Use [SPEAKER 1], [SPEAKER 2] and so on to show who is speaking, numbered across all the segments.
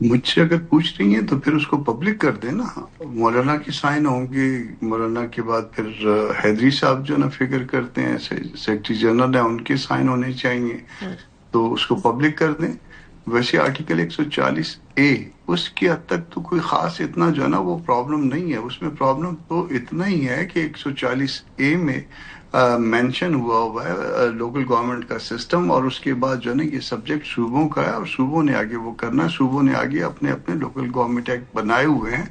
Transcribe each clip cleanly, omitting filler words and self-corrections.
[SPEAKER 1] مجھ سے اگر پوچھ رہی ہیں تو پھر اس کو پبلک کر دیں نا. مولانا کی سائن ہوں گے, مولانا کے بعد پھر حیدری صاحب جو نا فکر کرتے ہیں سیکرٹری جنرل ہیں, ان کے سائن ہونے چاہیے, تو اس کو پبلک کر دیں. ویسے آرٹیکل 140A اس کی حد تک تو کوئی خاص اتنا جو ہے نا وہ پرابلم نہیں ہے. اس میں پرابلم تو اتنا ہی ہے کہ 140A میں مینشن ہوا ہے لوکل گورنمنٹ کا سسٹم, اور اس کے بعد جو ہے نا یہ سبجیکٹ صوبوں کا ہے, اور صوبوں نے آگے وہ کرنا ہے. صوبوں نے آگے اپنے اپنے لوکل گورنمنٹ ایکٹ بنائے ہوئے ہیں,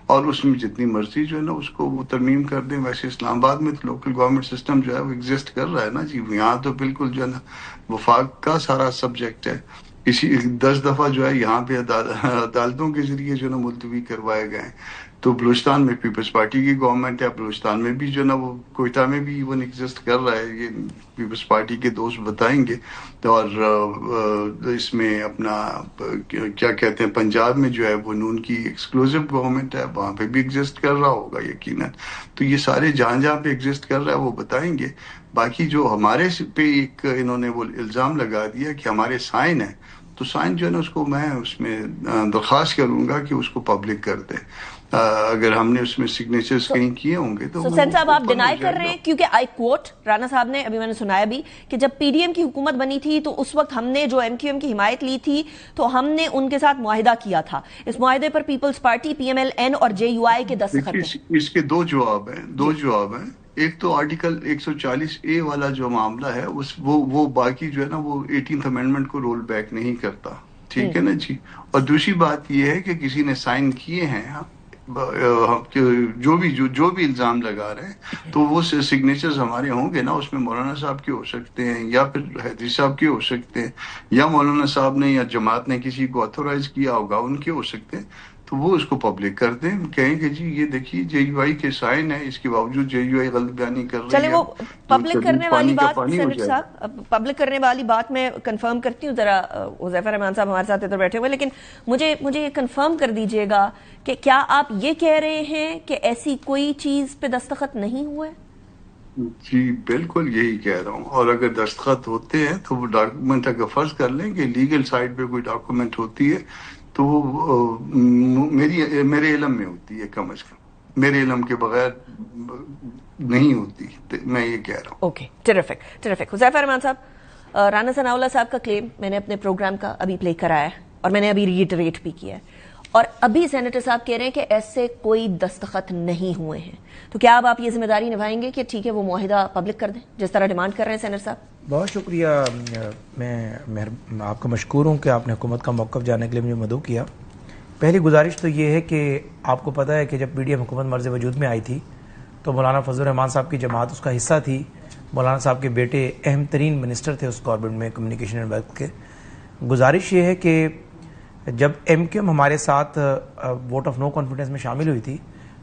[SPEAKER 1] اور اس میں جتنی مرضی جو ہے نا اس کو وہ ترمیم کر دیں. ویسے اسلام آباد میں تو لوکل گورنمنٹ سسٹم جو ہے وہ ایگزسٹ کر رہا ہے نا جی. یہاں تو بالکل جو ہے نا وفاق کا سارا سبجیکٹ ہے. اسی 10 دفعہ جو ہے یہاں پہ عدالتوں کے ذریعے جو ہے نا ملتوی کروائے گئے ہیں. تو بلوچستان میں پیپلز پارٹی کی گورنمنٹ ہے, بلوچستان میں بھی جو ہے نا وہ کوئٹہ میں بھی ایون ایگزسٹ کر رہا ہے, یہ پیپلز پارٹی کے دوست بتائیں گے. اور اس میں اپنا کیا کہتے ہیں پنجاب میں جو ہے وہ نون کی ایکسکلوزیو گورنمنٹ ہے, وہاں پہ بھی ایگزسٹ کر رہا ہوگا یقیناً. تو یہ سارے جہاں جہاں پہ ایگزسٹ کر رہا ہے وہ بتائیں گے. باقی جو ہمارے پہ ایک انہوں نے وہ الزام لگا دیا کہ ہمارے سائن ہیں, تو سائن جو ہے نا اس کو میں اس میں درخواست کروں گا کہ اس کو پبلک کر دیں. اگر ہم نے اس میں سگنیچرز کہیں کیے ہوں گے تو
[SPEAKER 2] سین صاحب آپ ڈینائی کر رہے ہیں, کیونکہ آئی کوٹ رانا صاحب نے ابھی میں نے سنایا بھی کہ جب پی ڈی ایم کی حکومت بنی تھی تو اس وقت ہم نے جو ایم کیو ایم کی حمایت لی تھی تو ہم نے ان کے ساتھ معاہدہ کیا تھا. اس معاہدے پر Peoples Party, P M L N اور جے یو آئی کے دستخط ہیں.
[SPEAKER 1] اس کے دو جواب ہیں. ایک تو آرٹیکل 140A والا جو معاملہ ہے وہ باقی جو ہے نا وہ 18th امینڈمنٹ کو رول بیک نہیں کرتا, ٹھیک ہے نا جی. اور دوسری بات یہ ہے کہ کسی نے سائن کیے ہیں جو بھی الزام لگا رہے ہیں, تو وہ سگنیچرز ہمارے ہوں گے نا, اس میں مولانا صاحب کے ہو سکتے ہیں, یا پھر حیدری صاحب کے ہو سکتے ہیں, یا مولانا صاحب نے یا جماعت نے کسی کو آتھورائز کیا ہوگا ان کے ہو سکتے ہیں. تو وہ اس کو پبلک کر دیں, کہیں کہ جی یہ دیکھیے جے یو آئی کے سائن ہے, اس کے باوجود جے یو آئی غلط بیانی کر رہی ہے.
[SPEAKER 2] چلے وہ پبلک کرنے والی بات سینیٹر صاحب, پبلک کرنے والی بات میں کنفرم کرتی ہوں. ذرا حذیفہ رحمان صاحب ہمارے ساتھ ادھر بیٹھے ہوئے, لیکن مجھے یہ کنفرم کر دیجئے گا کہ کیا آپ یہ کہہ رہے ہیں کہ ایسی کوئی چیز پہ دستخط نہیں ہوئے؟
[SPEAKER 1] جی بالکل یہی کہہ رہا ہوں. اور اگر دستخط ہوتے ہیں تو وہ ڈاکومنٹ اگر فرض کر لیں کہ لیگل سائٹ پہ کوئی ڈاکومنٹ ہوتی ہے تو وہ میرے علم میں ہوتی ہے, کم از کم میرے علم کے بغیر نہیں ہوتی, میں یہ کہہ رہا ہوں.
[SPEAKER 2] Okay, traffic. حذیفہ رحمان صاحب, رانا ثناء اللہ صاحب کا کلیم میں نے اپنے پروگرام کا ابھی پلے کرایا ہے اور میں نے ابھی ریٹریٹ بھی کیا ہے, اور ابھی سینیٹر صاحب کہہ رہے ہیں کہ ایسے کوئی دستخط نہیں ہوئے ہیں. تو کیا اب آپ یہ ذمہ داری نبھائیں گے کہ ٹھیک ہے وہ معاہدہ پبلک کر دیں جس طرح ڈیمانڈ کر رہے ہیں سینیٹر صاحب؟
[SPEAKER 3] بہت شکریہ, میں آپ کا مشکور ہوں کہ آپ نے حکومت کا موقف جاننے کے لیے مجھے مدعو کیا. پہلی گزارش تو یہ ہے کہ آپ کو پتہ ہے کہ جب پی ڈی ایم حکومت مرز وجود میں آئی تھی تو مولانا فضل الرحمان صاحب کی جماعت اس کا حصہ تھی. مولانا صاحب کے بیٹے اہم ترین منسٹر تھے اس گورنمنٹ میں کمیونیکیشن اینڈ ویلتھ کے. گزارش یہ ہے کہ جب ایم کیو ایم ہمارے ساتھ ووٹ آف نو کانفیڈنس میں شامل ہوئی تھی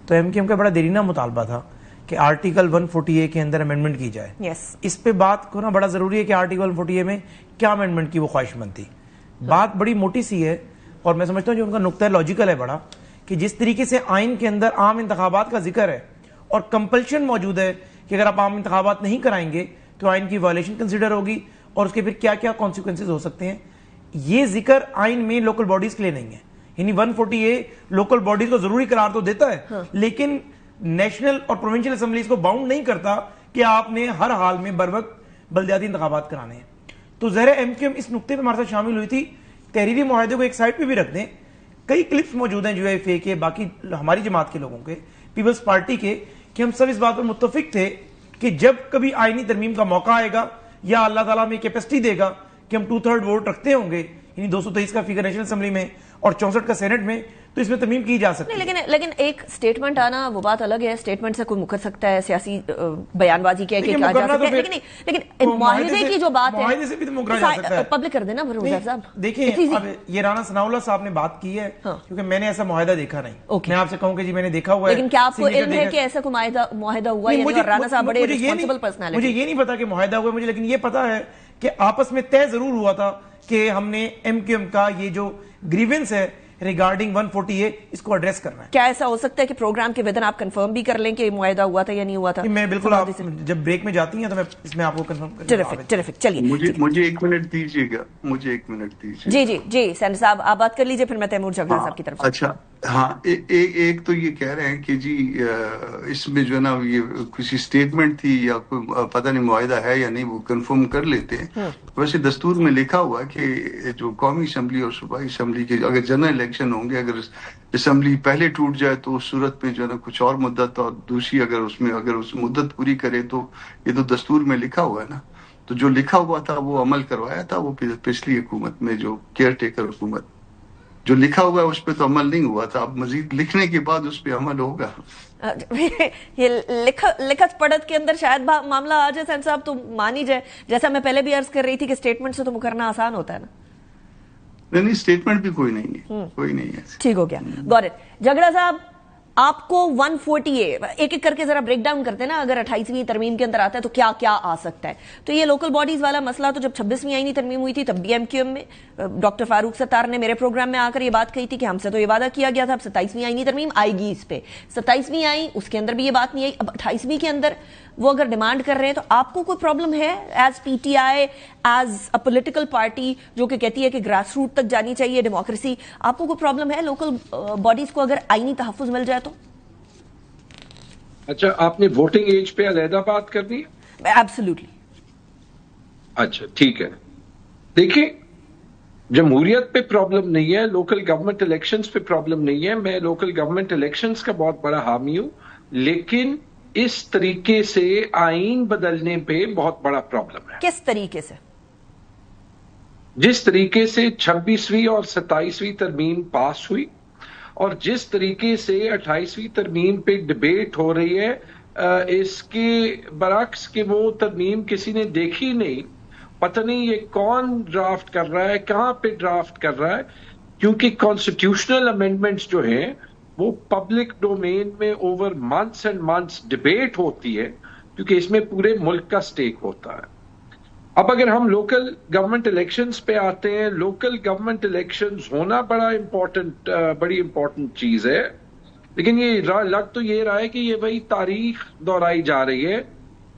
[SPEAKER 3] تو ایم کیو ایم کا بڑا دیرینہ مطالبہ تھا کہ آرٹیکل 140A کے اندر امینڈمنٹ کی جائے. اس پہ بات کرنا بڑا ضروری ہے کہ آرٹیکل 140A میں کیا امینڈمنٹ کی وہ خواہش مند تھی. بات بڑی موٹی سی ہے, اور میں سمجھتا ہوں جو ان کا نقطہ لاجیکل ہے بڑا, کہ جس طریقے سے آئین کے اندر عام انتخابات کا ذکر ہے اور کمپلشن موجود ہے کہ اگر آپ عام انتخابات نہیں کرائیں گے تو آئین کی وائلیشن کنسیڈر ہوگی اور اس کے پھر کیا کیا کانسیکوینسز ہو سکتے ہیں, یہ ذکر آئین میں لوکل باڈیز کے لیے نہیں ہے. یعنی 140A لوکل باڈیز کو ضروری قرار تو دیتا ہے لیکن نیشنل اور پروونشل اسمبلیز کو باؤنڈ نہیں کرتا کہ آپ نے ہر حال میں بر وقت بلدیاتی انتخابات کرانے ہیں. تو ظاہر ایم کیو ایم اس نقطے پہ ہمارے ساتھ شامل ہوئی تھی. تحریری معاہدے کو ایک سائڈ پہ بھی رکھ دیں, کئی کلپس موجود ہیں جو ایف اے کے, باقی ہماری جماعت کے لوگوں کے, پیپلز پارٹی کے, کہ ہم سب اس بات پر متفق تھے کہ جب کبھی آئینی ترمیم کا موقع آئے گا یا اللہ تعالیٰ میں کیپیسٹی دے گا کہ ہم 2/3 ووٹ رکھتے ہوں گے, یعنی 223 کا فگر نیشنل اسمبلی میں اور 64 کا سینٹ میں, تو اس میں ترمیم کی جا سکتی ہے.
[SPEAKER 2] لیکن ایک سٹیٹمنٹ آنا وہ بات الگ ہے. سٹیٹمنٹ سے کوئی مکر سکتا ہے, سیاسی بیان بازی کہہ کے کہا جا سکتا ہے, لیکن معاہدے کی جو بات ہے
[SPEAKER 3] معاہدے سے بھی تو مکرا جا سکتا ہے.
[SPEAKER 2] پبلک کر دینا صاحب.
[SPEAKER 3] دیکھیں اب یہ رانا ثناء اللہ صاحب نے بات کی ہے کیونکہ میں نے ایسا معاہدہ دیکھا نہیں. میں آپ سے کہوں کہ جی میں نے دیکھا ہوا ہے,
[SPEAKER 2] لیکن کیا آپ کو علم ہے کہ ایسا کوئی معاہدہ ہوا ہے؟ رانا صاحب بڑے ریسپانسبل پرسنالٹی.
[SPEAKER 3] مجھے یہ نہیں پتا کہ معاہدہ ہوا, مجھے لیکن یہ پتا ہے کہ آپس میں طے ضرور ہوا تھا کہ ہم نے ایم کیو ایم کا یہ جو گریونس ہے ریگارڈنگ 140A اس کو ایڈریس کرنا ہے.
[SPEAKER 2] کیا ایسا ہو سکتا ہے کہ پروگرام کے ودن آپ کنفرم بھی کر لیں کہ معاہدہ ہوا تھا یا نہیں ہوا تھا؟
[SPEAKER 3] میں بالکل, آپ جب بریک میں جاتی ہیں تو میں اس میں آپ کو کنفرم کروں.
[SPEAKER 2] ٹریفک. چلیے
[SPEAKER 1] مجھے 1 منٹ دیجیے گا,
[SPEAKER 2] جی سینٹر صاحب آپ بات کر لیجئے, پھر میں تیمور جھگڑا صاحب کی طرف سے.
[SPEAKER 1] اچھا ہاں, ایک تو یہ کہہ رہے ہیں کہ جی اس میں جو ہے نا یہ کسی اسٹیٹمنٹ تھی یا کوئی پتہ نہیں معاہدہ ہے یا نہیں, وہ کنفرم کر لیتے ہیں. ویسے دستور میں لکھا ہوا کہ جو قومی اسمبلی اور صوبائی اسمبلی کے اگر جنرل الیکشن ہوں گے, اگر اسمبلی پہلے ٹوٹ جائے تو اس صورت میں جو ہے نا کچھ اور مدت, اور دوسری اگر اس مدت پوری کرے, تو یہ تو دستور میں لکھا ہوا ہے نا. تو جو لکھا ہوا تھا وہ عمل کروایا تھا, وہ پچھلی حکومت میں جو کیئر ٹیکر حکومت, جو لکھا ہوا ہے اس پہ تو عمل نہیں ہوا تھا. اب مزید لکھنے کے بعد اس پہ عمل ہوگا.
[SPEAKER 2] یہ لکھت پڑھت کے اندر شاید معاملہ آ جائے سینٹر صاحب, تو مان ہی جائے, جیسا میں پہلے بھی عرض کر رہی تھی کہ اسٹیٹمنٹ سے تو مکرنا آسان ہوتا ہے نا.
[SPEAKER 1] نہیں اسٹیٹمنٹ بھی کوئی نہیں ہے, کوئی نہیں ہے.
[SPEAKER 2] ٹھیک ہو گیا, گاٹ اٹ. جھگڑا صاحب آپ کو 140A ایک کر کے ذرا بریک ڈاؤن کرتے ہیں نا, اگر 28ویں ترمیم کے اندر آتا ہے تو کیا کیا آ سکتا ہے. تو یہ لوکل باڈیز والا مسئلہ تو جب 26ویں آئینی ترمیم ہوئی تھی تب بھی ایم کیو ایم میں ڈاکٹر فاروق ستار نے میرے پروگرام میں آ کر یہ بات کہی تھی کہ ہم سے تو یہ وعدہ کیا گیا تھا اب 27ویں آئینی ترمیم آئے گی, اس پہ 27ویں آئی, اس کے اندر بھی یہ بات نہیں آئی. اب 28ویں کے اندر وہ اگر ڈیمانڈ کر رہے ہیں تو آپ کو کوئی پرابلم ہے as P T I, as a political party جو کہ کہتی ہے کہ گراس روٹ تک جانی چاہیے ڈیموکریسی, آپ کو کوئی پرابلم ہے لوکل باڈیز کو اگر آئینی تحفظ مل جائے تو؟
[SPEAKER 4] اچھا, آپ نے ووٹنگ ایج پہ علیحدہ بات کرنی ہے؟
[SPEAKER 2] ایبسلیوٹلی.
[SPEAKER 4] اچھا ٹھیک ہے, دیکھیں جمہوریت پہ پرابلم نہیں ہے, لوکل گورنمنٹ الیکشنز پہ پرابلم نہیں ہے. میں لوکل گورنمنٹ الیکشنز کا بہت بڑا حامی ہوں, لیکن اس طریقے سے آئین بدلنے پہ بہت بڑا پرابلم ہے.
[SPEAKER 2] کس طریقے سے؟
[SPEAKER 4] جس طریقے سے 26ویں اور 27ویں ترمیم پاس ہوئی, اور جس طریقے سے 28ویں ترمیم پہ ڈبیٹ ہو رہی ہے, اس کے برعکس کہ وہ ترمیم کسی نے دیکھی نہیں, پتہ نہیں یہ کون ڈرافٹ کر رہا ہے, کہاں پہ ڈرافٹ کر رہا ہے, کیونکہ کانسٹیٹیوشنل امینڈمنٹس جو ہیں وہ پبلک ڈومین میں over months and months debate ہوتی ہے, کیونکہ اس میں پورے ملک کا سٹیک ہوتا ہے. اب اگر ہم لوکل گورنمنٹ الیکشنز پہ آتے ہیں, لوکل گورنمنٹ الیکشنز ہونا بڑی امپورٹنٹ چیز ہے, لیکن یہ لگ تو یہ رہا ہے کہ یہ وہی تاریخ دہرائی جا رہی ہے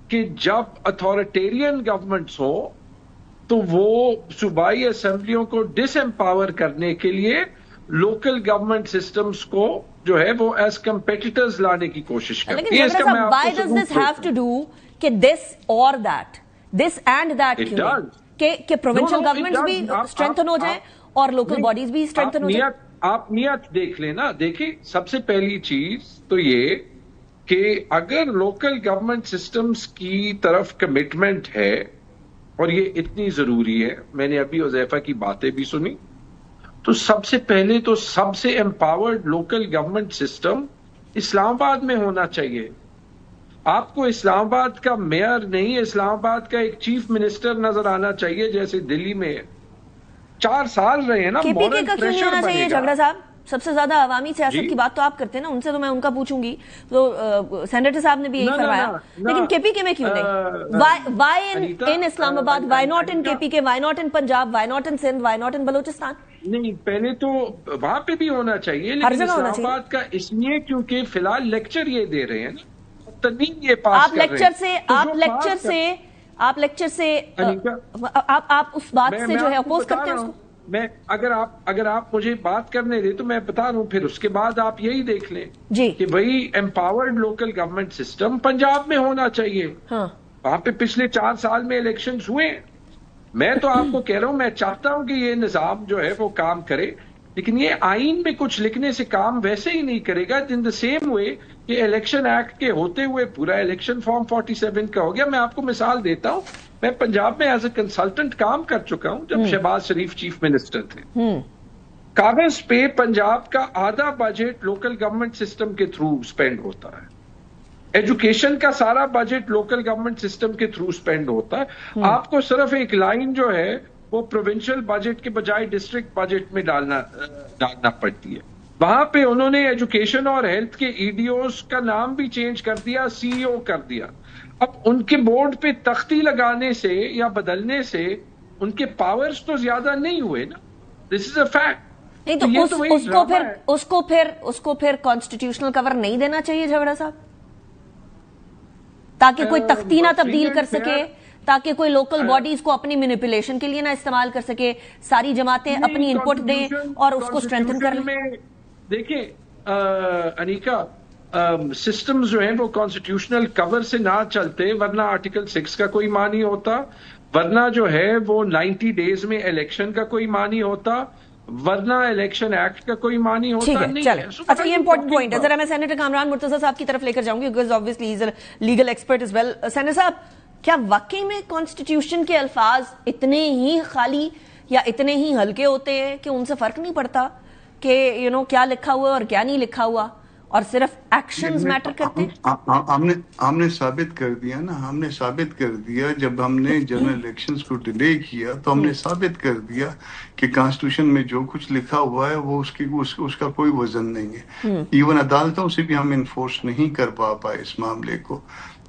[SPEAKER 4] کہ جب اتھارٹیرین گورنمنٹس ہو تو وہ صوبائی اسمبلیوں کو ڈس امپاور کرنے کے لیے لوکل گورنمنٹ سسٹمز کو جو ہے وہ ایز کمپیٹیٹرز لانے کی کوشش کرتی ہے.
[SPEAKER 2] Why does this have to do کہ this or that, this and that کیوں کہ پروونشل گورنمنٹس بھی اسٹرینتھن ہو جائیں اور لوکل باڈیز بھی اسٹرینتھن ہو جائیں؟
[SPEAKER 4] آپ نیت دیکھ لیں نا. دیکھیں سب سے پہلی چیز تو یہ کہ اگر لوکل گورنمنٹ سسٹمز کی طرف کمٹمنٹ ہے, اور یہ اتنی ضروری ہے, میں نے ابھی حذیفہ کی باتیں بھی سنی, تو سب سے پہلے تو سب سے امپاورڈ لوکل گورنمنٹ سسٹم اسلام آباد میں ہونا چاہیے. آپ کو اسلام آباد کا میئر نہیں, اسلام آباد کا ایک چیف منسٹر نظر آنا چاہیے جیسے دلی میں 4 سال رہے ہیں نا.
[SPEAKER 2] کے پی کے کا کیوں نہیں آنا چاہیے جھگڑا صاحب؟ سب سے زیادہ عوامی سیاست کی بات تو آپ کرتے ہیں نا, ان سے تو میں ان کا پوچھوں گی. تو سینیٹر صاحب نے بھی یہی فرمایا, لیکن کے پی کے میں کیوں نہیں؟ وائی ان اسلام آباد, Y not in K P K, why not in Punjab, why not in Sindh, why not in Balochistan?
[SPEAKER 4] نہیں, پہلے تو وہاں پہ بھی ہونا چاہیے, لیکن اسلام آباد کا اس لیے کیونکہ فی الحال لیکچر یہ دے رہے ہیں نا, یہ پاس کر رہے ہیں.
[SPEAKER 2] آپ لیکچر سے آپ اس بات سے جو ہے اپوز کرتے ہیں اس کو.
[SPEAKER 4] میں اگر آپ مجھے بات کرنے دیں تو میں بتا رہا ہوں, پھر اس کے بعد آپ یہی دیکھ لیں کہ وہی empowered local government system Punjab میں ہونا چاہیے. وہاں پہ پچھلے 4 سال میں الیکشنز ہوئے. میں تو آپ کو کہہ رہا ہوں, میں چاہتا ہوں کہ یہ نظام جو ہے وہ کام کرے, لیکن یہ آئین میں کچھ لکھنے سے کام ویسے ہی نہیں کرے گا. ان دا سیم وے کہ الیکشن ایکٹ کے ہوتے ہوئے پورا الیکشن فارم 47 کا ہو گیا. میں آپ کو مثال دیتا ہوں, میں پنجاب میں ایز اے کنسلٹنٹ کام کر چکا ہوں جب شہباز شریف چیف منسٹر تھے. کاغذ پہ پنجاب کا آدھا بجٹ لوکل گورنمنٹ سسٹم کے تھرو سپینڈ ہوتا ہے, ایجوکیشن کا سارا بجٹ لوکل گورنمنٹ سسٹم کے تھرو سپینڈ ہوتا ہے. آپ کو صرف ایک لائن جو ہے وہ پروونشل بجٹ کے بجائے ڈسٹرکٹ بجٹ میں ڈالنا پڑتی ہے. وہاں پہ انہوں نے ایجوکیشن اور ہیلتھ کے ای ڈی اوز کا نام بھی چینج کر دیا, سی ای او کر دیا. اب ان کے بورڈ پہ تختی لگانے سے یا بدلنے سے ان کے پاورز تو زیادہ نہیں ہوئے نا. دس از اے فیکٹ.
[SPEAKER 2] نہیں تو اس کو پھر کانسٹیٹیوشنل کور نہیں دینا چاہیے جھگڑا صاحب، تاکہ کوئی تختی نہ تبدیل کر سکے، تاکہ کوئی لوکل باڈیز کو اپنی مینیپولیشن کے لیے نہ استعمال کر سکے، ساری جماعتیں اپنی انپٹ دیں اور اس کو اسٹرینتھن کر لیں.
[SPEAKER 4] دیکھیں انیکا، سسٹمز جو ہیں وہ کانسٹیٹیوشنل کور سے نہ چلتے، ورنہ آرٹیکل 6 کا کوئی معنی ہوتا، ورنہ جو ہے وہ 90 ڈیز میں الیکشن کا کوئی معنی ہوتا، ورنہ الیکشن ایکٹ کا کوئی معنی ہوتا نہیں ہے.
[SPEAKER 2] اچھا یہ امپورٹنٹ پوائنٹ ہے، ذرا میں سینیٹر کامران مرتضیٰ صاحب کی طرف لے کر جاؤں گی because obviously he is a legal expert as well. Senator صاحب، کیا واقعی میں کانسٹیٹیوشن کے الفاظ اتنے ہی خالی یا اتنے ہی ہلکے ہوتے ہیں کہ ان سے فرق نہیں پڑتا کہ کیا لکھا ہوا ہے اور کیا نہیں لکھا ہوا، اور صرف ایکشنز میٹر کرتے ہیں؟
[SPEAKER 1] ہم نے ثابت کر دیا نا، ہم نے ثابت کر دیا جب ہم نے جنرل الیکشنز کو ڈیلے کیا تو ہم نے ثابت کر دیا کہ کانسٹیٹیوشن میں جو کچھ لکھا ہوا ہے وہ اس کا کوئی وزن نہیں ہے. ایون عدالتوں سے بھی ہم انفورس نہیں کر پائے اس معاملے کو.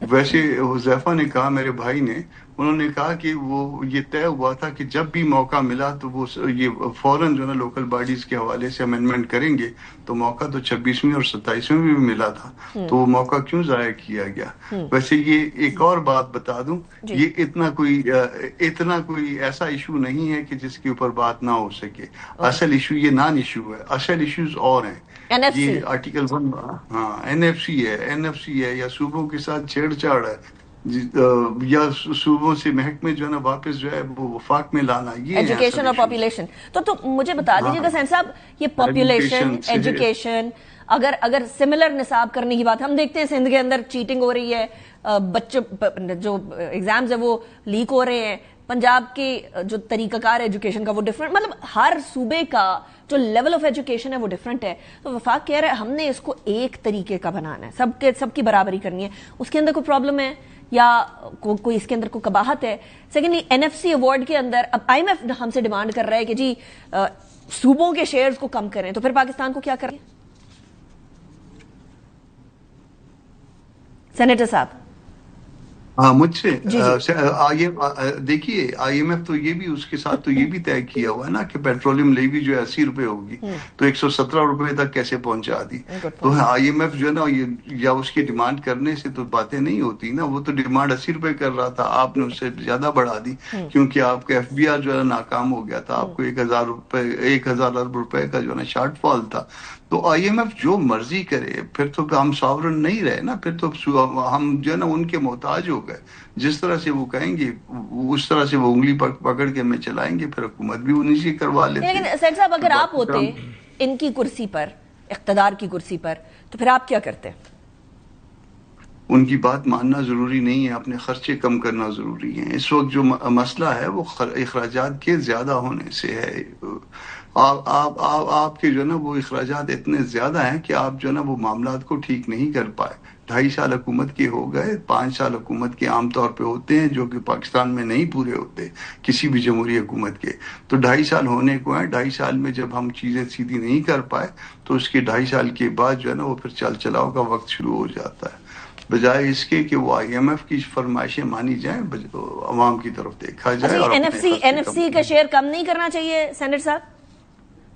[SPEAKER 1] ویسے حذیفہ نے کہا، میرے بھائی نے، انہوں نے کہا کہ وہ یہ طے ہوا تھا کہ جب بھی موقع ملا تو وہ یہ فوراً جو نا لوکل باڈیز کے حوالے سے امینڈمنٹ کریں گے. تو موقع تو 26ویں اور 27ویں میں بھی ملا تھا، تو وہ موقع کیوں ضائع کیا گیا؟ ویسے یہ ایک اور بات بتا دوں، یہ اتنا کوئی ایسا ایشو نہیں ہے کہ جس کے اوپر بات نہ ہو سکے. اصل ایشو یہ نان ایشو ہے، اصل ایشوز اور ہیں. یہ آرٹیکل 1 NFC ہے یا صوبوں کے ساتھ چھیڑ چھاڑ ہے، یا صوبوں سے محکمے جو ہے نا واپس جو ہے وہ وفاق میں لانا، یہ
[SPEAKER 2] ایجوکیشن اور پاپولیشن. تو مجھے بتا دیجیے گا سین صاحب، یہ پاپولیشن، ایجوکیشن، اگر سملر نصاب کرنے کی بات، ہم دیکھتے ہیں سندھ کے اندر چیٹنگ ہو رہی ہے، بچے جو ایگزامز ہیں وہ لیک ہو رہے ہیں، پنجاب کے جو طریقہ کار ایجوکیشن کا وہ ڈفرنٹ، مطلب ہر صوبے کا جو لیول آف ایجوکیشن ہے وہ ڈفرنٹ ہے. تو وفاق کہہ رہا ہے ہم نے اس کو ایک طریقے کا بنانا ہے، سب کی برابری کرنی ہے. اس کے اندر کوئی پرابلم ہے یا کوئی اس کے اندر کوئی قباحت ہے؟ سیکنڈلی NFC ایوارڈ کے اندر اب IMF ہم سے ڈیمانڈ کر رہا ہے کہ جی صوبوں کے شیئرز کو کم کریں، تو پھر پاکستان کو کیا کریں؟ سینیٹر صاحب.
[SPEAKER 1] مجھ سے دیکھیے IMF تو یہ بھی اس کے ساتھ تو یہ بھی طے کیا ہوا ہے نا کہ پیٹرولیم لیوی جو ہے 80 روپے ہوگی، تو 117 روپے تک کیسے پہنچا دی؟ تو IMF جو ہے نا یا اس کی ڈیمانڈ کرنے سے تو باتیں نہیں ہوتی نا. وہ تو ڈیمانڈ 80 روپے کر رہا تھا، آپ نے اس سے زیادہ بڑھا دی کیونکہ آپ کا FBR جو ہے ناکام ہو گیا تھا، آپ کو 1000 ارب روپے کا جو ہے نا شارٹ فال تھا. تو IMF جو مرضی کرے، پھر تو ہم ساورن نہیں رہے نا، پھر تو ہم جو ہے نا ان کے محتاج ہو گئے. جس طرح سے وہ کہیں گے اس طرح سے وہ انگلی پکڑ کے ہمیں چلائیں گے، پھر حکومت بھی انہیں سے کروا لیتے.
[SPEAKER 2] لیکن سیٹ صاحب، اگر آپ ہوتے ان کی کرسی پر، اقتدار کی کرسی پر، تو پھر آپ کیا کرتے؟
[SPEAKER 1] ان کی بات ماننا ضروری نہیں ہے، اپنے خرچے کم کرنا ضروری ہے. اس وقت جو مسئلہ ہے وہ اخراجات کے زیادہ ہونے سے ہے. آپ کے جو ہے نا وہ اخراجات اتنے زیادہ ہیں کہ آپ جو ہے نا وہ معاملات کو ٹھیک نہیں کر پائے. 2.5 سال حکومت کے ہو گئے، 5 سال حکومت کے عام طور پہ ہوتے ہیں جو کہ پاکستان میں نہیں پورے ہوتے کسی بھی جمہوری حکومت کے. تو 2.5 سال ہونے کو ہیں. 2.5 سال میں جب ہم چیزیں سیدھی نہیں کر پائے تو اس کے 2.5 سال کے بعد جو ہے نا وہ پھر چل چلاؤ کا وقت شروع ہو جاتا ہے. بجائے اس کے کہ وہ IMF کی فرمائشیں مانی جائیں، عوام کی طرف دیکھا جائے. اور
[SPEAKER 2] NFC کا شیئر کم نہیں کرنا چاہیے سینیٹر صاحب؟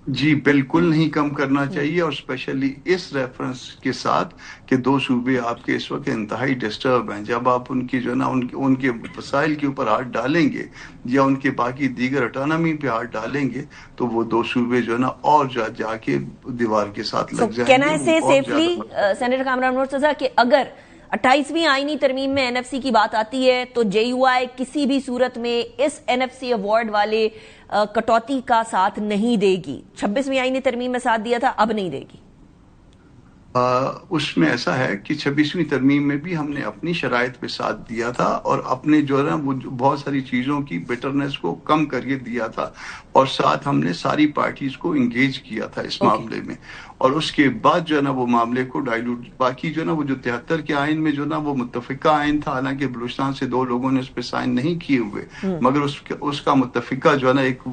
[SPEAKER 1] جی بالکل نہیں کم کرنا چاہیے، اور اسپیشلی اس ریفرنس کے ساتھ کہ 2 صوبے آپ کے اس وقت انتہائی ڈسٹرب ہیں. جب آپ ان کی جو ہے نا ان کے وسائل کے اوپر ہاتھ ڈالیں گے یا ان کے باقی دیگر اٹانومی پہ ہاتھ ڈالیں گے تو وہ 2 صوبے جو ہے نا اور جا کے دیوار کے ساتھ لگ جائیں گے.
[SPEAKER 2] کہنا ہے سے سیفلی سینیٹر کامران مرتضیٰ کہ اگر 28ویں آئینی ترمیم میں NFC کی بات آتی ہے تو JUI کسی بھی صورت میں اس NFC ایوارڈ والے کٹوتی کا ساتھ نہیں دے گی. 26ویں آئینی ترمیم میں ساتھ دیا تھا، اب نہیں دے گی.
[SPEAKER 1] اس میں ایسا ہے کہ 26ویں ترمیم میں بھی ہم نے اپنی شرائط پہ ساتھ دیا تھا اور اپنے جو ہے نا وہ بہت ساری چیزوں کی بیٹرنس کو کم کر کے دیا تھا، اور ساتھ ہم نے ساری پارٹیز کو انگیج کیا تھا اس معاملے میں. اور اس کے بعد جو ہے نا وہ معاملے کو ڈائلوٹ، باقی جو ہے نا وہ جو 73 کے آئین میں جو ہے نا وہ متفقہ آئین تھا، حالانکہ بلوچستان سے 2 لوگوں نے اس پہ سائن نہیں کیے ہوئے، مگر اس کا متفقہ جو ہے نا ایک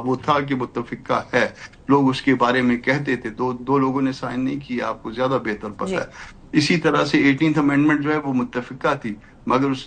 [SPEAKER 1] وہ تھا کہ متفقہ ہے. لوگ اس کے بارے میں کہتے تھے، 2 لوگوں نے سائن نہیں کیا، آپ کو زیادہ بہتر پتہ ہے. اسی طرح سے 18th امینڈمنٹ جو ہے وہ متفقہ تھی، مگر اس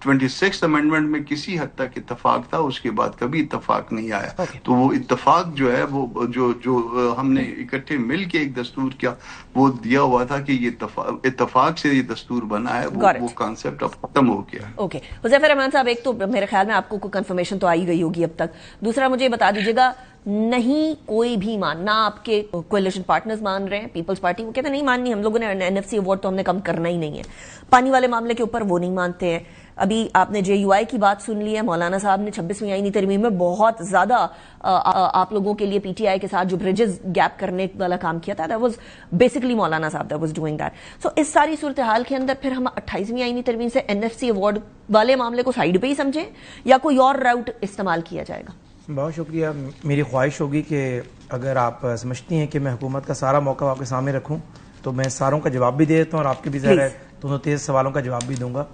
[SPEAKER 1] 26th امینڈمنٹ میں کسی حد تک اتفاق تھا، اس کے بعد کبھی اتفاق نہیں آیا. تو وہ اتفاق جو ہے وہ جو ہم نے اکٹھے مل کے ایک دستور کیا وہ دیا ہوا تھا کہ یہ اتفاق سے یہ دستور بنا ہے، وہ کانسیپٹ اب ختم ہو گیا.
[SPEAKER 2] اوکے حذیفہ رحمان صاحب، ایک تو میرے خیال میں آپ کو کنفرمیشن تو آئی گئی ہوگی اب تک، دوسرا مجھے بتا دیجیے گا نہیں کوئی بھی نہ آپ کے کولیشن پارٹنرز مان رہے ہیں، پیپلز پارٹی وہ کہتے ہیں نہیں ماننی، ہم لوگوں نے NFC ایوارڈ تو ہم نے کم کرنا ہی نہیں ہے، پانی والے معاملے کے اوپر وہ نہیں مانتے ہیں. ابھی آپ نے JUI کی بات سن لی ہے، مولانا صاحب نے 26ویں آئینی ترمیم میں بہت زیادہ آپ لوگوں کے لیے PTI کے ساتھ جو بریجز گیپ کرنے والا کام کیا تھا، that was basically مولانا صاحب that was doing that. So اس ساری صورتحال کے اندر پھر ہم 28ویں آئینی ترمیم سے NFC ایوارڈ والے معاملے کو سائیڈ پہ ہی سمجھیں یا کوئی اور راؤٹ استعمال کیا جائے گا؟
[SPEAKER 3] بہت شکریہ. میری خواہش ہوگی کہ اگر آپ سمجھتی ہیں کہ میں حکومت کا سارا موقع آپ کے سامنے رکھوں تو میں ساروں کا جواب بھی دے دیتا ہوں اور آپ کے بھی ظاہر ہے دونوں تیز سوالوں کا جواب بھی دوں گا.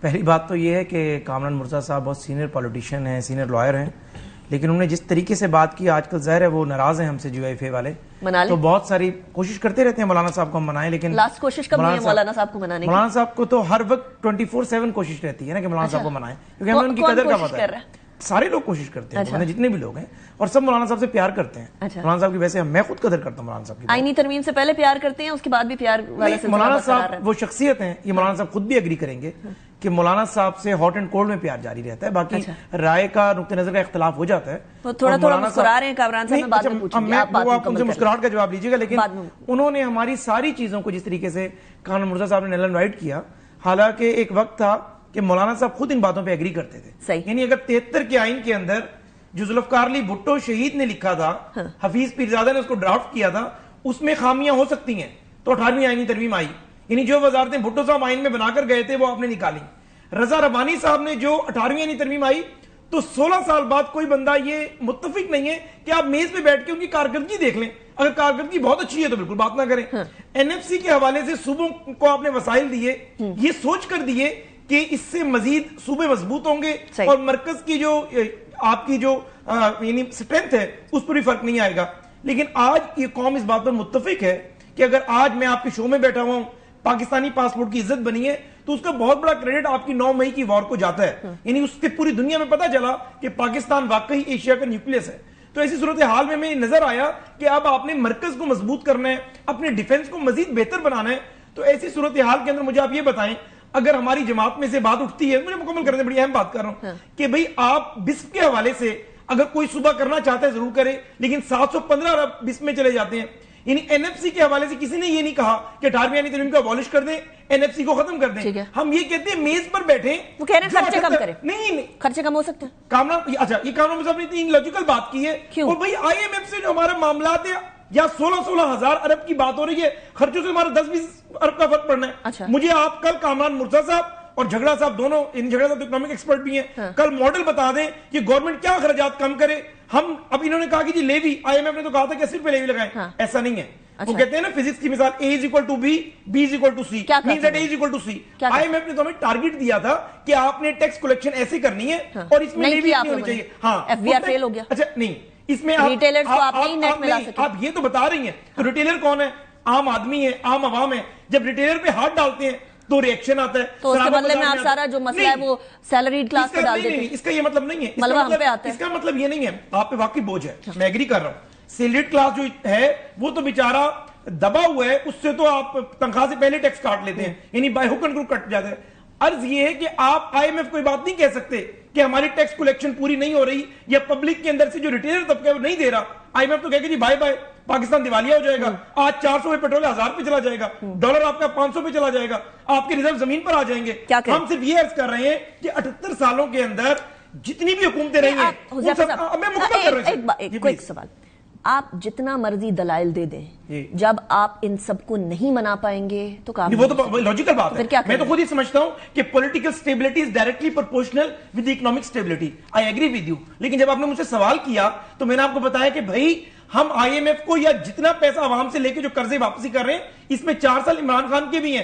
[SPEAKER 3] پہلی بات تو یہ ہے کہ کامران مرزا صاحب بہت سینئر پولیٹیشین ہیں، سینئر لائر ہیں، لیکن انہوں نے جس طریقے سے بات کی آج کل ظاہر ہے وہ ناراض ہیں ہم سے JUI والے، تو بہت ساری کوشش کرتے رہتے ہیں مولانا صاحب کو ہم منائیں، لیکن
[SPEAKER 2] لاسٹ کوشش کب ہے مولانا صاحب کو منانے کی؟
[SPEAKER 3] مولانا صاحب کو تو ہر وقت 24/7 کوشش رہتی ہے نا کہ مولانا صاحب کو منائیں، کیونکہ ہمیں ان کی قدر کا پتہ ہے. سارے لوگ کوشش کرتے ہیں، جتنے بھی لوگ ہیں، اور سب مولانا صاحب سے پیار کرتے ہیں. مولانا صاحب کی ویسے میں خود قدر کرتا ہوں مولانا صاحب کی.
[SPEAKER 2] آئینی ترمیم سے پہلے پیار کرتے ہیں، اس کے بعد بھی پیار والا سلسلہ.
[SPEAKER 3] مولانا صاحب وہ شخصیت ہیں، یہ مولانا صاحب خود بھی ایگری کریں گے کہ مولانا صاحب سے ہاٹ اینڈ کولڈ میں پیار جاری رہتا ہے، باقی رائے کا نقطہ نظر کا اختلاف ہو جاتا ہے.
[SPEAKER 2] تھوڑا مسکرا رہے ہیں کامران صاحب، میں بعد میں پوچھوں گی،
[SPEAKER 3] آپ ان سے مسکراہٹ کا جواب لیجیے گا، لیکن انہوں نے ہماری ساری چیزوں کو جس طریقے سے کامران مرزا صاحب نے نل اینڈ وائٹ کیا، حالانکہ ایک وقت تھا کہ مولانا صاحب خود ان باتوں پہ ایگری کرتے تھے. یعنی اگر 73 کے آئین کے اندر جو ذوالفقار علی بھٹو شہید نے لکھا تھا، حفیظ پیرزادہ نے اس کو ڈرافٹ کیا تھا، اس میں خامیاں ہو سکتی ہیں، تو 18ویں آئینی ترمیم آئی. یعنی جو وزارتیں بھٹو صاحب آئین میں بنا کر گئے تھے وہ آپ نے نکالی. رضا ربانی صاحب نے جو 18ویں آئینی ترمیم آئی تو 16 سال بعد کوئی بندہ یہ متفق نہیں ہے کہ آپ میز پہ بیٹھ کے ان کی کارکردگی دیکھ لیں، اگر کارکردگی بہت اچھی ہے تو بالکل بات نہ کریں. NFC کے حوالے سے صوبوں کو آپ نے وسائل دیے، یہ سوچ کر دیے کہ اس سے مزید صوبے مضبوط ہوں گے اور مرکز کی جو آپ کی جو یعنی اسٹرینتھ ہے اس پر بھی فرق نہیں آئے گا. لیکن آج یہ قوم اس بات پر متفق ہے کہ اگر آج میں آپ کے شو میں بیٹھا ہوا ہوں، پاکستانی پاسپورٹ کی عزت بنی ہے، تو اس کا بہت بڑا کریڈٹ آپ کی 9 مئی کی وار کو جاتا ہے. یعنی اس سے پوری دنیا میں پتا چلا کہ پاکستان واقعی ایشیا کا نیوکلیس ہے. تو ایسی صورتحال میں ہمیں نظر آیا کہ اب آپ نے مرکز کو مضبوط کرنا ہے، اپنے ڈیفنس کو مزید بہتر بنانا ہے. تو ایسی صورتحال کے اندر مجھے آپ یہ بتائیں، اگر ہماری جماعت میں سے بات اٹھتی ہے، مجھے مکمل کرنے بڑی اہم بات کر رہا ہوں کہ بھئی آپ بسپ کے حوالے سے اگر کوئی صوبہ کرنا چاہتا ہے ضرور کرے، لیکن 715 ارب بسپ میں چلے جاتے ہیں. یعنی NFC کے حوالے سے کسی نے یہ نہیں کہا کہ 18ویں آئینی ترمیم کو ابالش کر دیں، NFC کو ختم کر دیں. ہم یہ کہتے ہیں میز پر بیٹھیں،
[SPEAKER 2] وہ کہہ رہے ہیں خرچے کم کریں.
[SPEAKER 3] نہیں
[SPEAKER 2] خرچے کم ہو سکتے ہیں.
[SPEAKER 3] کامران اچھا یہ کامران صاحب نے اتنی لاجیکل بات کی ہے، اور بھئی IMF سے جو ہمارے معاملات ہیں یا 16 ہزار ارب کی بات ہو رہی ہے، خرچوں سے ہمارا 10-20 ارب کا فرق پڑنا ہے. مجھے آپ کل کامران مرزا صاحب اور جھگڑا صاحب دونوں، ان جھگڑا صاحب اکنامک ایکسپرٹ بھی ہیں، کل ماڈل بتا دیں کہ گورنمنٹ کیا اخراجات کم کرے. ہم اب انہوں نے کہا کہ جی لیوی، IMF نے تو کہا تھا کہ صرف پہ لیوی لگائیں، ایسا نہیں ہے. وہ کہتے ہیں نا فزکس کی مثال A = B, B = C, means that A = C. IMF نے تو ہمیں ٹارگٹ دیا تھا کہ آپ نے ٹیکس کلیکشن ایسے کرنی ہے اور اس میں لیوی نہیں ہونی چاہیے. ہاں
[SPEAKER 2] FBR فیل ہو گیا.
[SPEAKER 3] اچھا نہیں، اس میں
[SPEAKER 2] ریٹیلرز کو آپ نہیں نیٹ میں لا سکتے.
[SPEAKER 3] آپ یہ تو بتا رہی ہیں، تو ریٹیلر کون ہے؟ عام آدمی ہے، عام عوام ہے. جب ریٹیلر پہ ہاتھ ڈالتے ہیں تو ریئیکشن آتا ہے،
[SPEAKER 2] تو اس کے بدلے میں آپ سارا جو مسئلہ ہے وہ سیلریڈ کلاس پہ ڈال دیتے ہیں.
[SPEAKER 3] اس کا یہ مطلب نہیں ہے،
[SPEAKER 2] ملوہ ہم پہ آتا ہے.
[SPEAKER 3] اس کا مطلب یہ نہیں ہے، آپ پہ واقعی بوجھ ہے، میں ایگری کر رہا ہوں. سیلریڈ کلاس جو ہے وہ تو بیچارہ دبا ہوا ہے، اس سے تو آپ تنخواہ سے پہلے ٹیکس کاٹ لیتے ہیں، یعنی بائی ہک اینڈ کروک کٹ جاتا ہے. عرض یہ ہے کہ آپ IMF کوئی بات نہیں کہہ سکتے کہ ہماری ٹیکس کلیکشن پوری نہیں ہو رہی یا پبلک کے اندر سے جو ریٹیلر طبقہ ہے وہ نہیں دے رہا. IMF تو کہے کہ جی بائے بائے، پاکستان دیوالیہ ہو جائے گا، آج 400 پہ پیٹرول 1000 پہ چلا جائے گا، ڈالر آپ کا 500 پہ چلا جائے گا، آپ کے ریزرو زمین پر آ جائیں گے. ہم صرف یہ عرض کر رہے ہیں کہ 78 سالوں کے اندر جتنی بھی حکومتیں رہی ہیں، میں مکمل کر رہا ہوں.
[SPEAKER 2] ایک سوال، آپ جتنا مرضی دلائل دے دیں، جب آپ ان سب کو نہیں منا پائیں گے تو کام
[SPEAKER 3] وہ تو لاجیکل بات ہے. میں تو خود ہی سمجھتا ہوں کہ political stability is directly proportional with economic stability. I agree with you. لیکن جب آپ نے مجھ سے سوال کیا تو میں نے آپ کو بتایا کہ بھائی ہم IMF کو یا جتنا پیسہ عوام سے لے کے جو قرضے واپسی کر رہے ہیں، اس میں 4 سال عمران خان کے بھی ہیں،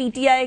[SPEAKER 2] PTI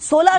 [SPEAKER 2] 16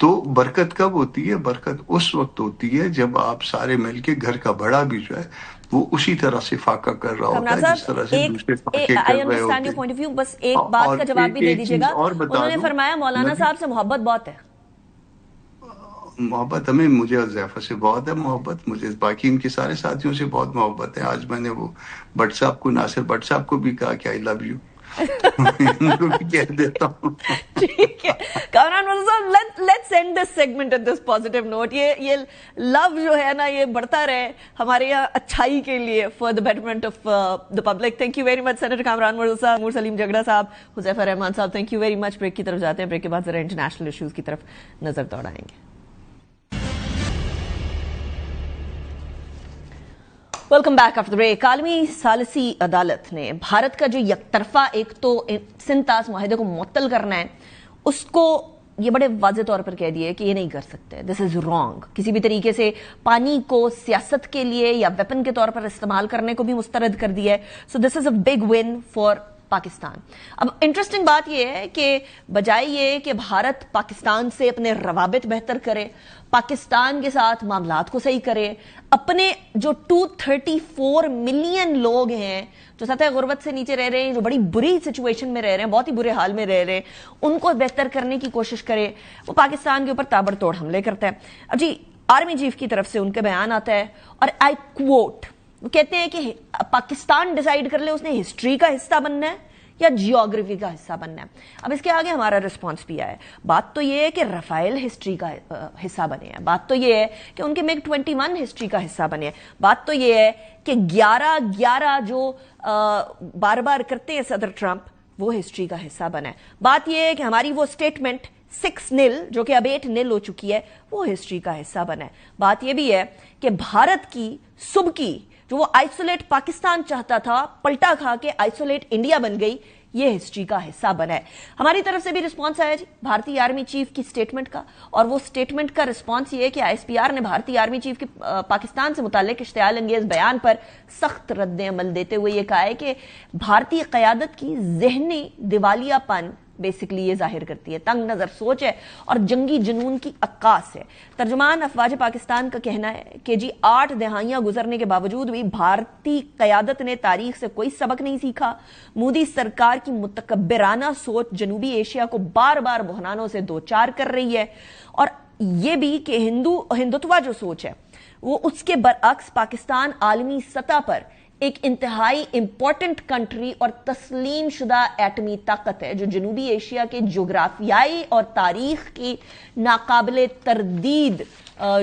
[SPEAKER 1] تو برکت کب ہوتی ہے؟ برکت اس وقت ہوتی ہے جب آپ سارے مل کے گھر کا بڑا بھی جو ہے وہ اسی طرح سے فاقہ کر رہا ہوتا ہے جس طرح سے دوسرے فاقے کر رہے ہوتے ہیں.
[SPEAKER 2] بس ایک بات کا جواب بھی دے دیجیے گا. انہوں نے فرمایا مولانا صاحب سے محبت بہت ہے.
[SPEAKER 1] محبت ہمیں، مجھے حذیفہ سے بہت ہے محبت، مجھے باقی ان کے سارے ساتھیوں سے بہت محبت ہے. آج میں نے وہ بٹ صاحب کو، ناصر بٹ صاحب کو بھی کہا کہ آئی لو یو. ان کو بھی کہہ دیتا ہوں.
[SPEAKER 2] ٹھیک ہے کامران مرزا صاحب، let's end this segment at this positive note. یہ لو جو ہے نا یہ بڑھتا رہے ہمارے یہاں اچھائی کے لیے، for the betterment of the public. Thank you very much senator Kamran Mirza صاحب، نور سلیم جگڑا صاحب، حذیفہ رحمان صاحب، thank you very much. Break کی طرف جاتے ہیں، بریک کے بعد ذرا انٹرنیشنل ایشوز کی طرف نظر دوڑائیں گے. Welcome back after break. عالمی ثالثی عدالت نے بھارت کا جو یک طرفہ ایک تو سنتاس معاہدے کو معطل کرنا ہے، اس کو یہ بڑے واضح طور پر کہہ دیا کہ یہ نہیں کر سکتے. دس از رانگ. کسی بھی طریقے سے پانی کو سیاست کے لیے یا ویپن کے طور پر استعمال کرنے کو بھی مسترد کر دیا ہے. So this is a big one for Pakistan. اب انٹرسٹنگ بات یہ ہے کہ بجائے یہ کہ بھارت پاکستان سے اپنے روابط بہتر کرے، پاکستان کے ساتھ معاملات کو صحیح کرے، اپنے جو 234 ملین لوگ ہیں جو سطح غربت سے نیچے رہ رہے ہیں، جو بڑی بری سچویشن میں رہ رہے ہیں، بہت ہی برے حال میں رہ رہے ہیں، ان کو بہتر کرنے کی کوشش کرے، وہ پاکستان کے اوپر تابڑ توڑ حملے کرتا ہے. اب جی آرمی چیف کی طرف سے ان کے بیان آتا ہے اور آئی کوٹ، وہ کہتے ہیں کہ پاکستان ڈیسائیڈ کر لے اس نے ہسٹری کا حصہ بننا ہے یا جیوگرافی کا حصہ بننا ہے. اب اس کے آگے ہمارا ریسپانس بھی آیا ہے. بات تو یہ ہے کہ رفائل ہسٹری کا حصہ بنے ہیں، بات تو یہ ہے کہ ان کے میگ 21 ہسٹری کا حصہ بنے ہیں، بات تو یہ ہے کہ 11 جو بار بار کرتے ہیں صدر ٹرمپ وہ ہسٹری کا حصہ بنا ہے. بات یہ ہے کہ ہماری وہ سٹیٹمنٹ 6-0 جو کہ اب 8-0 ہو چکی ہے وہ ہسٹری کا حصہ بنا ہے. بات یہ بھی ہے کہ بھارت کی صبح کی جو وہ آئسولیٹ پاکستان چاہتا تھا، پلٹا کھا کے آئسولیٹ انڈیا بن گئی، یہ ہسٹری کا حصہ بنا ہے. ہماری طرف سے بھی رسپانس آیا جی بھارتی آرمی چیف کی سٹیٹمنٹ کا، اور وہ سٹیٹمنٹ کا رسپانس یہ ہے کہ ISPR نے بھارتی آرمی چیف کے پاکستان سے متعلق اشتعال انگیز بیان پر سخت رد عمل دیتے ہوئے یہ کہا ہے کہ بھارتی قیادت کی ذہنی دیوالیہ پن بیسکلی یہ ظاہر کرتی ہے، تنگ نظر سوچ ہے اور جنگی جنون کی عکاس ہے. ترجمان افواج پاکستان کا کہنا ہے کہ جی 8 دہائیاں گزرنے کے باوجود بھی بھارتی قیادت نے تاریخ سے کوئی سبق نہیں سیکھا. مودی سرکار کی متکبرانہ سوچ جنوبی ایشیا کو بار بار بحرانوں سے دوچار کر رہی ہے، اور یہ بھی کہ ہندوتوا جو سوچ ہے وہ اس کے برعکس پاکستان عالمی سطح پر ایک انتہائی امپورٹنٹ کنٹری اور تسلیم شدہ ایٹمی طاقت ہے جو جنوبی ایشیا کے جغرافیائی اور تاریخ کی ناقابل تردید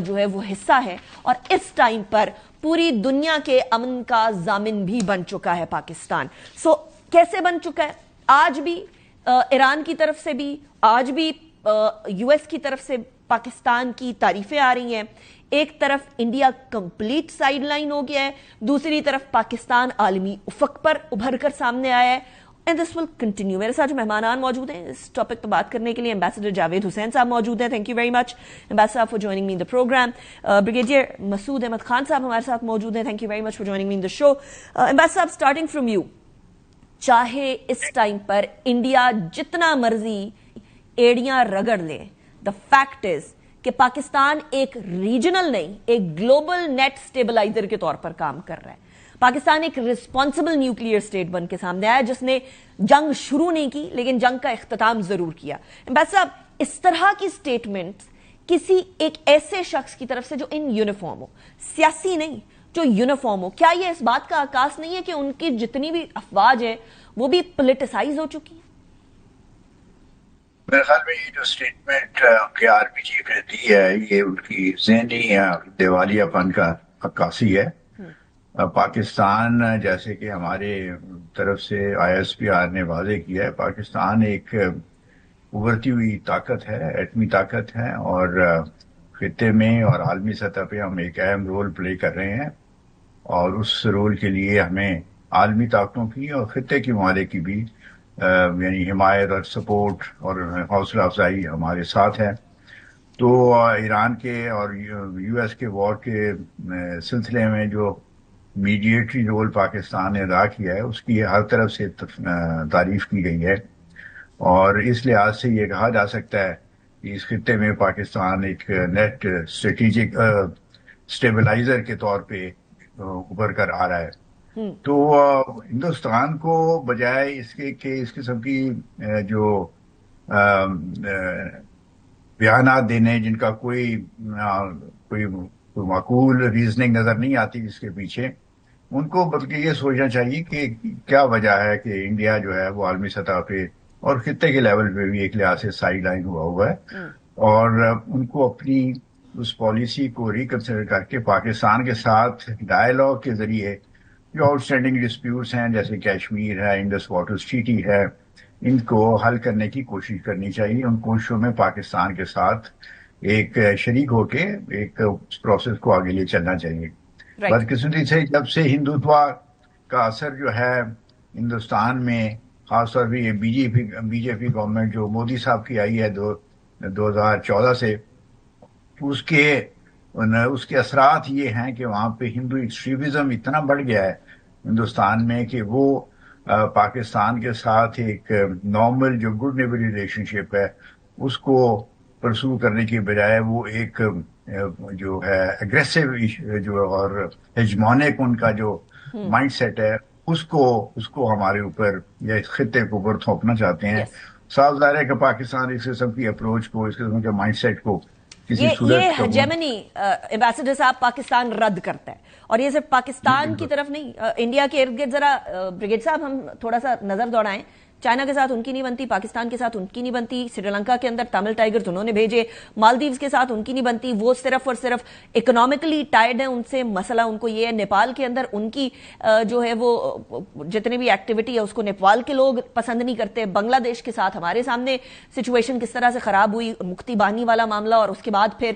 [SPEAKER 2] جو ہے وہ حصہ ہے، اور اس ٹائم پر پوری دنیا کے امن کا ضامن بھی بن چکا ہے پاکستان. سو کیسے بن چکا ہے؟ آج بھی ایران کی طرف سے بھی، آج بھی US کی طرف سے پاکستان کی تعریفیں آ رہی ہیں. ایک طرف انڈیا کمپلیٹ سائیڈ لائن ہو گیا ہے، دوسری طرف پاکستان عالمی افق پر ابھر کر سامنے آیا ہے. And this will continue. میرے ساتھ جو مہمانان موجود ہیں اس ٹاپک پر بات کرنے کے لیے ایمبیسڈر جاوید حسین صاحب موجود ہیں. Thank you very much ambassador صاحب for joining me in the programme. Brigadier Masood Ahmed Khan صاحب ہمارے ساتھ موجود ہیں. Thank you very much for joining me in the show. Ambassador صاحب اسٹارٹنگ فرام یو، چاہے اس ٹائم پر انڈیا جتنا مرضی ایڑیاں رگڑ لے، دا فیکٹ از کہ پاکستان ایک ریجنل نہیں، ایک گلوبل نیٹ سٹیبلائزر کے طور پر کام کر رہا ہے. پاکستان ایک ریسپانسبل نیوکلیئر سٹیٹ بن کے سامنے آیا جس نے جنگ شروع نہیں کی لیکن جنگ کا اختتام ضرور کیا. ایمبیسڈر صاحب، اس طرح کی سٹیٹمنٹس کسی ایک ایسے شخص کی طرف سے جو ان یونیفارم ہو، سیاسی نہیں، جو یونیفارم ہو، کیا یہ اس بات کا عکاس نہیں ہے کہ ان کی جتنی بھی افواج ہیں وہ بھی پولیٹیسائز ہو چکی ہیں؟
[SPEAKER 5] میرے خیال میں یہ جو اسٹیٹمنٹ کے آرمی چیف نے دی ہے یہ ان کی ذہنی دیوالیہ پن کا عکاسی ہے. پاکستان جیسے کہ ہمارے طرف سے ISPR نے واضح کیا ہے، پاکستان ایک ابھرتی ہوئی طاقت ہے، ایٹمی طاقت ہے، اور خطے میں اور عالمی سطح پہ ہم ایک اہم رول پلے کر رہے ہیں، اور اس رول کے لیے ہمیں عالمی طاقتوں کی اور خطے کی ممالک کی بھی یعنی حمایت اور سپورٹ اور حوصلہ افزائی ہمارے ساتھ ہے. تو ایران کے اور US کے وار کے سلسلے میں جو میڈیٹری رول پاکستان نے ادا کیا ہے اس کی ہر طرف سے تعریف کی گئی ہے، اور اس لحاظ سے یہ کہا جا سکتا ہے اس خطے میں پاکستان ایک نیٹ اسٹریٹجک اسٹیبلائزر کے طور پہ ابھر کر آ رہا ہے. تو ہندوستان کو بجائے اس کے کہ اس قسم کی جو بیانات دینے جن کا کوئی معقول ریزننگ نظر نہیں آتی اس کے پیچھے، ان کو بلکہ یہ سوچنا چاہیے کہ کیا وجہ ہے کہ انڈیا جو ہے وہ عالمی سطح پہ اور خطے کے لیول پہ بھی ایک لحاظ سے سائیڈ لائن ہوا ہے، اور ان کو اپنی اس پالیسی کو ریکنسیڈر کر کے پاکستان کے ساتھ ڈائیلاگ کے ذریعے جو آؤٹ اسٹینڈنگ ڈسپیوٹس ہیں جیسے کشمیر ہے، انڈس واٹرز ٹریٹی ہے، ان کو حل کرنے کی کوشش کرنی چاہیے. ان کوششوں میں پاکستان کے ساتھ ایک شریک ہو کے ایک پروسیس کو آگے لے چلنا چاہیے. بدقسمتی سے جب سے ہندوتوا کا اثر جو ہے ہندوستان میں خاص طور پہ بی جے پی گورنمنٹ جو مودی صاحب کی آئی ہے 2014 سے، اس کے اثرات یہ ہیں کہ وہاں پہ ہندو ایکسٹریمزم اتنا بڑھ گیا ہے ہندوستان میں کہ وہ پاکستان کے ساتھ ایک نارمل جو گڈ نیبر ریلیشن شپ ہے اس کو پرسو کرنے کی بجائے وہ ایک جو ہے اگریسو جو اور ہیجمونک ان کا جو مائنڈ سیٹ ہے اس کو ہمارے اوپر یا اس خطے کے اوپر تھوپنا چاہتے ہیں. صاف ظاہر ہے کہ پاکستان اس قسم کی اپروچ کو، اس قسم کے مائنڈ سیٹ کو
[SPEAKER 2] یہ ہیجمنی ایمبیسڈر صاحب پاکستان رد کرتا ہے، اور یہ صرف پاکستان کی طرف نہیں، انڈیا کے ارد گرد. ذرا بریگیڈ صاحب ہم تھوڑا سا نظر دوڑائیں، چائنا کے ساتھ ان کی نہیں بنتی، پاکستان کے ساتھ ان کی نہیں بنتی، سری لنکا کے اندر تامل ٹائیگرز انہوں نے بھیجے، مالدیوز کے ساتھ ان کی نہیں بنتی، وہ صرف اور صرف اکنامکلی ٹائرڈ ہیں ان سے. مسئلہ ان کو یہ ہے نیپال کے اندر ان کی جو ہے وہ جتنے بھی ایکٹیویٹی ہے اس کو نیپال کے لوگ پسند نہیں کرتے. بنگلہ دیش کے ساتھ ہمارے سامنے سچویشن کس طرح سے خراب ہوئی، مکتی بانی والا معاملہ، اور اس کے بعد پھر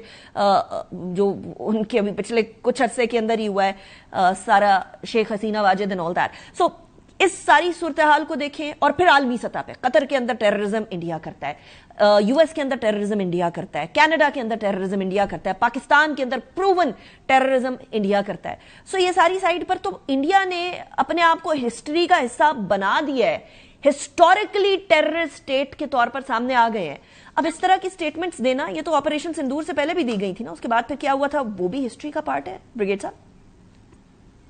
[SPEAKER 2] جو ان کے ابھی پچھلے کچھ عرصے کے اندر ہی ہوا ہے سارا Sheikh Hasina Wajid and all that. سو اس ساری صورتحال کو دیکھیں، اور پھر عالمی سطح پہ قطر کے اندر ٹیررزم انڈیا کرتا ہے، یو ایس کے اندر ٹیررزم انڈیا کرتا ہے، کینیڈا کے اندر ٹیررزم انڈیا کرتا ہے، پاکستان کے اندر پروون ٹیررزم انڈیا کرتا ہے. سو یہ ساری سائڈ پر تو انڈیا نے اپنے آپ کو ہسٹری کا حصہ بنا دیا ہے، ہسٹوریکلی ٹیررسٹ اسٹیٹ کے طور پر سامنے آ گئے ہیں. اب اس طرح کی سٹیٹمنٹس دینا، یہ تو آپریشن سندور سے پہلے بھی دی گئی تھی نا، اس کے بعد پھر کیا ہوا تھا وہ بھی ہسٹری کا پارٹ ہے. بریگیڈ صاحب.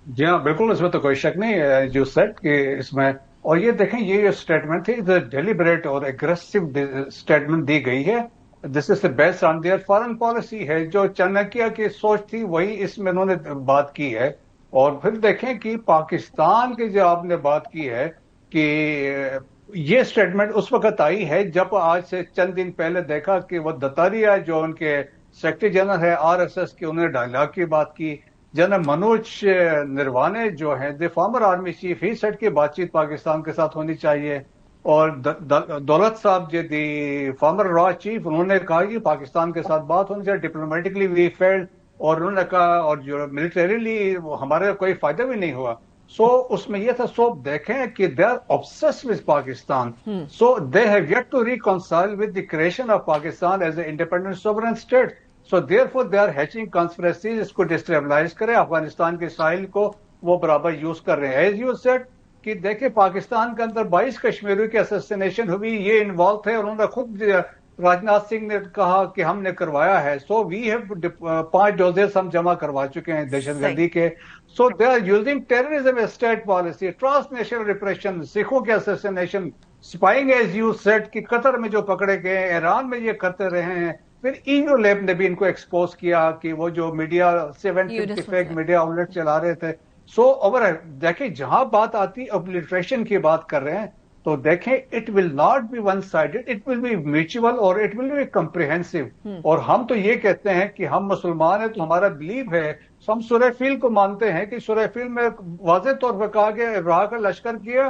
[SPEAKER 6] جی ہاں بالکل، اس میں تو کوئی شک نہیں جو سیٹ کہ اس میں، اور یہ دیکھیں یہ اسٹیٹمنٹ تھی ڈیلیبریٹ اور اگریسو اسٹیٹمنٹ دی گئی ہے. This is based on their foreign policy ہے، جو چانکیہ کی سوچ تھی وہی اس میں انہوں نے بات کی ہے. اور پھر دیکھیں کہ پاکستان کی جو آپ نے بات کی ہے کہ یہ اسٹیٹمنٹ اس وقت آئی ہے جب آج سے چند دن پہلے دیکھا کہ وہ دتاریا جو ان کے سیکرٹری جنرل ہے RSS کے، انہوں نے ڈائلاگ کی بات کی. جنرل منوج نروانے جو ہیں the former army chief, he set کی بات چیت پاکستان کے ساتھ ہونی چاہیے. اور دولت صاحب جو دی فارمر را چیف، انہوں نے کہا کہ پاکستان کے ساتھ بات ہونی چاہیے، ڈپلومیٹکلی وی فیلڈ، اور انہوں نے کہا اور جو ملٹریلی ہمارے کوئی فائدہ بھی نہیں ہوا. سو اس میں یہ تھا، سو دیکھیں کہ they are obsessed with Pakistan. So they have yet to reconcile with the creation of Pakistan as an independent sovereign state. So therefore they are hatching conspiracies اس کو ڈسٹیبلائز کرے، افغانستان کے ساحل کو وہ برابر یوز کر رہے ہیں. ایز یو سیڈ کہ دیکھیں پاکستان کے اندر 22 کشمیریوں کی اسیسینیشن ہوئی، یہ انوالو تھے، اور انہوں نے خود راجناتھ سنگھ نے کہا کہ ہم نے کروایا ہے. سو وی ہیو 5 ڈوزز ہم جمع کروا چکے ہیں دہشت گردی کے. So they are using terrorism a state policy, transnational repression, سکھوں کے assassination, spying as you said کہ قطر میں جو پکڑے گئے، ایران میں یہ کرتے رہے ہیں. پھر ایو لیب نے بھی ان کو ایکسپوز کیا کہ وہ جو میڈیا 750 فیک میڈیا آؤٹلیٹ چلا رہے تھے. سو اوور دیکھیں جہاں بات آتی اوبلیٹریشن کی بات کر رہے ہیں تو دیکھیں it will not be one sided, it will be mutual اور اٹ ول بی کمپریہنسو. اور ہم تو یہ کہتے ہیں کہ ہم مسلمان ہیں تو ہمارا بلیف ہے، ہم سورہ فیل کو مانتے ہیں کہ سورہ فیل میں واضح طور پر کہا کہ ابراہ کا لشکر کیا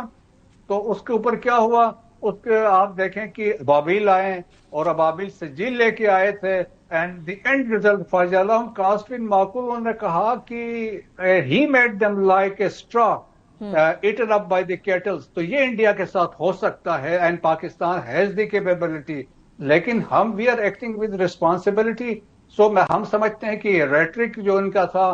[SPEAKER 6] تو اس کے اوپر کیا ہوا. اس کے آپ دیکھیں کہ ابابیل آئے اور ابابیل سے جیل لے کے آئے تھے، اینڈ دی اینڈ ریزلٹ فاجعلہم کاسفن معقول. انہوں نے کہا کہ he made them like a straw eaten up by the cattles. تو یہ انڈیا کے ساتھ ہو سکتا ہے، and Pakistan has the capability, لیکن ہم we are acting with responsibility. So ہم سمجھتے ہیں کہ ریٹرک جو ان کا تھا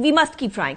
[SPEAKER 2] we must keep trying.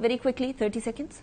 [SPEAKER 2] very quickly, 30 seconds.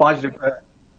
[SPEAKER 6] 5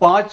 [SPEAKER 6] 5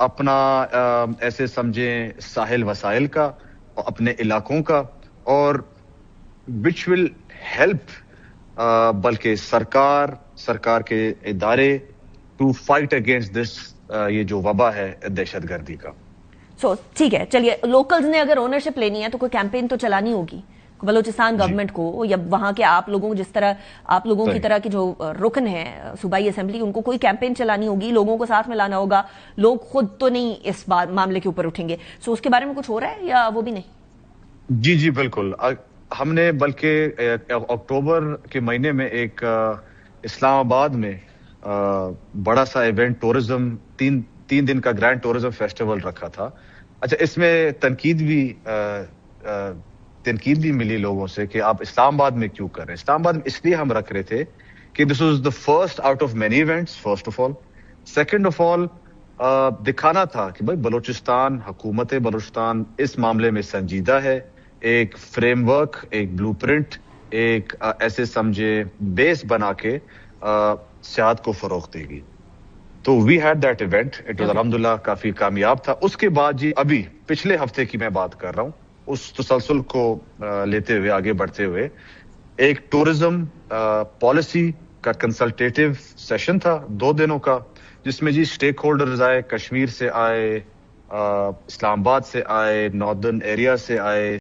[SPEAKER 7] اپنا ایسے سمجھیں ساحل وسائل کا, اپنے علاقوں کا, اور وچ ول ہیلپ بلکہ سرکار کے ادارے ٹو فائٹ اگینسٹ دس, یہ جو وبا ہے دہشت گردی کا.
[SPEAKER 2] سو ٹھیک ہے, چلیے لوکلز نے اگر اونرشپ لینی ہے تو کوئی کیمپین تو چلانی ہوگی بلوچستان گورنمنٹ کو, یا وہاں کے آپ لوگوں جس طرح آپ لوگوں کی طرح کی جو رکن ہیں صوبائی اسمبلی, ان کو کوئی کیمپین چلانی ہوگی, لوگوں کو ساتھ میں لانا ہوگا. لوگ خود تو نہیں اس معاملے کے اوپر اٹھیں گے, سو اس کے بارے میں کچھ ہو رہا ہے یا وہ بھی نہیں؟
[SPEAKER 7] جی بالکل. ہم نے بلکہ اکتوبر کے مہینے میں ایک اسلام آباد میں بڑا سا ایونٹ ٹورزم 3 دن کا گرینڈ ٹورزم فیسٹیول رکھا تھا. اچھا, اس میں تنقید بھی ملی لوگوں سے کہ آپ اسلام آباد میں کیوں کر رہے ہیں. اسلام آباد میں اس لیے ہم رکھ رہے تھے کہ this was the first out of many events, first of all. Second of all, دکھانا تھا کہ بھائی بلوچستان, حکومت بلوچستان اس معاملے میں سنجیدہ ہے, ایک فریم ورک, ایک بلو پرنٹ, ایک ایسے سمجھے بیس بنا کے سیاحت کو فروغ دے گی. تو we had that event, it was الحمدللہ کافی کامیاب تھا. اس کے بعد جی ابھی پچھلے ہفتے کی میں بات کر رہا ہوں, اس تسلسل کو لیتے ہوئے آگے بڑھتے ہوئے ایک ٹورزم پالیسی کا کنسلٹیٹیو سیشن تھا 2 دنوں کا, جس میں جی اسٹیک ہولڈرز آئے, کشمیر سے آئے, اسلام آباد سے آئے, ناردرن ایریا سے آئے,